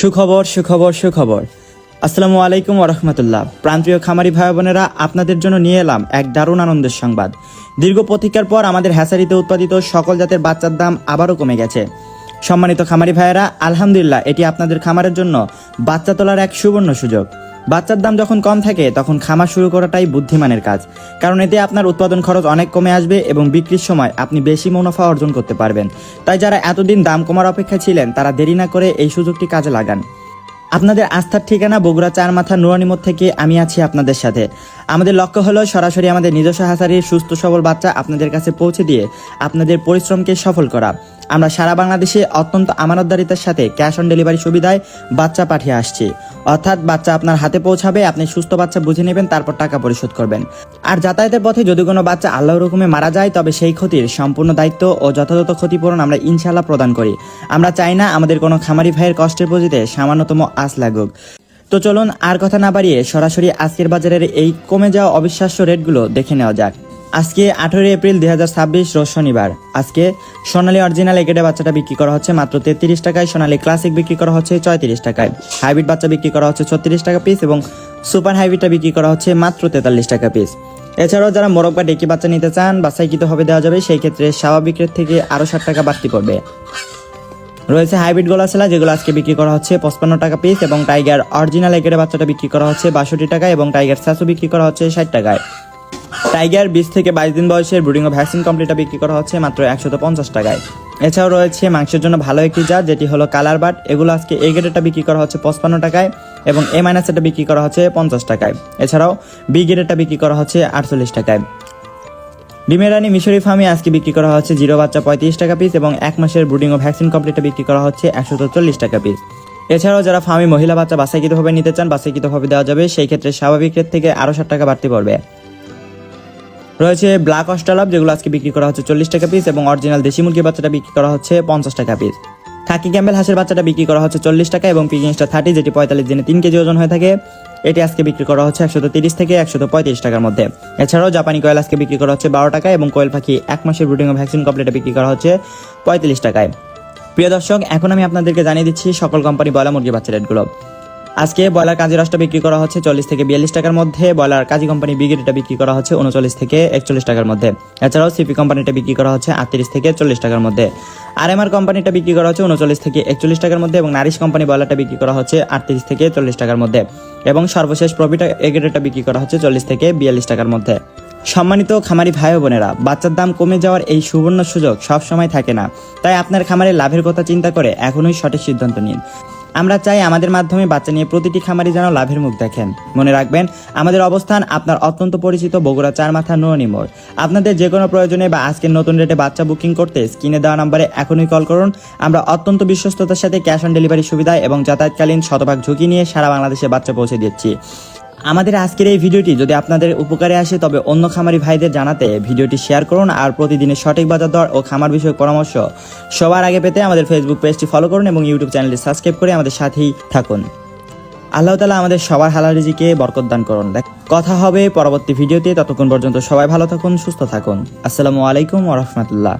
সুখবর সুখবর সুখবর। আসসালামু আলাইকুম ওয়া রাহমাতুল্লাহ। প্রান্তীয় খামারি ভাই বোনেরা, আপনাদের জন্য নিয়ে এলাম এক দারুণ আনন্দের সংবাদ। দীর্ঘ প্রতীক্ষার পর আমাদের হ্যাচারিতে উৎপাদিত সকল জাতের বাচ্চার দাম আবারও কমে গেছে। সম্মানিত খামারি ভাইয়েরা, আলহামদুলিল্লাহ, এটি আপনাদের খামারের জন্য বাচ্চা তোলার এক সুবর্ণ সুযোগ। বাচ্চার দাম যখন কম থাকে তখন খামার শুরু করাটাই বুদ্ধিমানের কাজ, কারণ এতে আপনার উৎপাদন খরচ অনেক কমে আসবে এবং বিক্রির সময় আপনি বেশি মুনাফা অর্জন করতে পারবেন। তাই যারা এতদিন দাম কমার অপেক্ষায় ছিলেন তারা দেরি না করে এই সুযোগটি কাজে লাগান। আপনাদের আস্থার ঠিকানা বগুড়া চারমাথা নুরানি মোড় থেকে আমি আছি আপনাদের সাথে। আমাদের লক্ষ্য হলো সরাসরি আমাদের নিজস্ব হ্যাচারির সুস্থ সবল বাচ্চা আপনাদের কাছে পৌঁছে দিয়ে আপনাদের পরিশ্রমকে সফল করা। আমরা সারা বাংলাদেশে অত্যন্ত আমানতদারিতার সাথে ক্যাশ অন ডেলিভারি সুবিধায় বাচ্চা পাঠিয়ে আসছি। অর্থাৎ বাচ্চা আপনার হাতে পৌঁছাবে, আপনি সুস্থ বাচ্চা বুঝে নেবেন, তারপর টাকা পরিশোধ করবেন। আর যাতায়াতের পথে যদি কোনো বাচ্চা আল্লাহর হুকুমে মারা যায় তবে সেই ক্ষতির সম্পূর্ণ দায়িত্ব ও যথাযথ ক্ষতিপূরণ আমরা ইনশাআল্লাহ প্রদান করি। আমরা চাই না আমাদের কোনো খামারি ভাইয়ের কষ্টের পুঁজিতে সামান্যতম আঁচ লাগুক। তো চলুন আর কথা না বাড়িয়ে সরাসরি আজকের বাজারের এই কমে যাওয়া অবিশ্বাস্য রেটগুলো দেখে নেওয়া যাক। আজকে 18 এপ্রিল 2026 রোজ শনিবার। আজকে সোনালী অরিজিনাল একেডে বাচ্চাটা বিক্রি করা হচ্ছে মাত্র 33 টাকায়, সোনালী ক্লাসিক বিক্রি করা হচ্ছে 34 টাকায়, হাইব্রিড বাচ্চা বিক্রি করা হচ্ছে 36 টাকা পিস এবং সুপার হাইব্রিডটা বিক্রি করা হচ্ছে মাত্র 43 টাকা পিস। এছাড়াও যারা মোরগ বা ডেকি বাচ্চা নিতে চান বাছাইকৃতভাবে দেওয়া যাবে, সেই ক্ষেত্রে স্বাভাবিক রেট থেকে আরও 60 টাকা বাড়তি পড়বে। রয়েছে হাইব্রিড গোলাছেলা, যেগুলো আজকে বিক্রি করা হচ্ছে 55 টাকা পিস এবং টাইগার অরিজিনাল একেডে বাচ্চাটা বিক্রি করা হচ্ছে 62 টাকায় এবং টাইগার স্যাসো বিক্রি করা হচ্ছে 60 টাকায়। টাইগার 20 থেকে 22 দিন বয়সের ব্রিডিং ও ভ্যাকসিন কমপ্লিটটা বিক্রি করা হচ্ছে মাত্র 150 টাকায়। এছাড়াও রয়েছে মাংসের জন্য ভালো একটি জাত, যেটি হলো কালার বাট। এগুলো আজকে এ গ্রেডেরটা বিক্রি করা হচ্ছে 55 টাকায় এবং এ মাইনাসেরটা বিক্রি করা হচ্ছে 50 টাকায়। এছাড়াও বি গ্রেডেরটা বিক্রি করা হচ্ছে 48 টাকায়। ডিমের রানী মিশরি ফার্মে আজকে বিক্রি করা হচ্ছে জিরো বাচ্চা 35 টাকা পিস এবং 1 মাসের ব্রিডিং ও ভ্যাকসিন কমপ্লিটটা বিক্রি করা হচ্ছে 140 টাকা পিস। এছাড়াও যারা ফার্মে মহিলা বাচ্চা বাছাইকৃতভাবে নিতে চান বাছাইকৃতভাবে দেওয়া যাবে, সেই ক্ষেত্রে স্বাভাবিক রেট থেকে আরও 60 টাকা বাড়তি পড়বে। রয়েছে ব্ল্যাক অস্ট্রালব, যেগুলো আজকে বিক্রি করা হচ্ছে 40 টাকা পিস এবং অরিজিনাল দেশি মুরগির বাচ্চাটা বিক্রি করা হচ্ছে 50 টাকা পিস। খাকি ক্যাম্বেল হাঁসের বাচ্চাটা বিক্রি করা হচ্ছে 40 টাকা এবং পিকিংসটা 30, যেটি 45 দিনে 3 কেজি ওজন হয়ে থাকে, এটি আজকে বিক্রি করা হচ্ছে 130 থেকে 135 টাকার মধ্যে। এছাড়াও জাপানি কোয়েল আজকে বিক্রি করা হচ্ছে 12 টাকা এবং কোয়েল পাখি 1 মাসের ব্রিডিং ও ভ্যাকসিন কমপ্লিটে বিক্রি করা হচ্ছে 45 টাকায়। প্রিয় দর্শক, এখন আমি আপনাদেরকে জানিয়ে দিচ্ছি সকল কোম্পানি ব্রয়লার মুরগি বাচ্চা রেটগুলো। আজকে ব্রয়লার কাজী রসটা বিক্রি করা হচ্ছে 40 থেকে 42 টাকার মধ্যে, ব্রয়লার কাজী কোম্পানি বিগেটটা বিক্রি করা হচ্ছে 39 থেকে 41 টাকার মধ্যে। এছাড়াও সিপি কোম্পানিটা বিক্রি করা হচ্ছে 38 থেকে 40 টাকার মধ্যে। আরএমআর কোম্পানিটা বিক্রি করা হচ্ছে 39 থেকে 41 টাকার মধ্যে এবং নারিশ কোম্পানি ব্রয়লারটা বিক্রি করা হচ্ছে 38 থেকে 40 টাকার মধ্যে এবং সর্বশেষ প্রফিট এগ্রেডটা বিক্রি করা হচ্ছে 40 থেকে 42 টাকার মধ্যে। সম্মানিত খামারি ভাই বোনেরা, বাচ্চার দাম কমে যাওয়ার এই সুবর্ণ সুযোগ সব সময় থাকে না, তাই আপনার খামারের লাভের কথা চিন্তা করে এখনই সঠিক সিদ্ধান্ত নিন। আমরা চাই আমাদের মাধ্যমে বাচ্চা নিয়ে প্রতিটি খামারি যেন লাভের মুখ দেখেন। মনে রাখবেন, আমাদের অবস্থান আপনার অত্যন্ত পরিচিত বগুড়া চারমাথা নুরানি মোড়। আপনাদের যে কোনো প্রয়োজনে বা আজকের নতুন রেটে বাচ্চা বুকিং করতে স্ক্রিনে দেওয়া নম্বরে এখনই কল করুন। আমরা অত্যন্ত বিশ্বস্ততার সাথে ক্যাশ অন ডেলিভারি সুবিধা এবং যাতায়াতকালীন শতভাগ ঝুঁকি নিয়ে সারা বাংলাদেশে বাচ্চা পৌঁছে দিচ্ছি। আমাদের আজকের এই ভিডিওটি যদি আপনাদের উপকারে আসে তবে অন্য খামারি ভাইদের জানাতে ভিডিওটি শেয়ার করুন। আর প্রতিদিনের সঠিক বাজার দর ও খামার বিষয়ক পরামর্শ সবার আগে পেতে আমাদের ফেসবুক পেজটি ফলো করুন এবং ইউটিউব চ্যানেলটি সাবস্ক্রাইব করে আমাদের সাথেই থাকুন। আল্লাহ তাআলা আমাদের সবার হালাল রিজিকে বরকত দান করুন। কথা হবে পরবর্তী ভিডিওতে, ততক্ষণ পর্যন্ত সবাই ভালো থাকুন, সুস্থ থাকুন। আসসালামু আলাইকুম ওয়া রাহমাতুল্লাহ।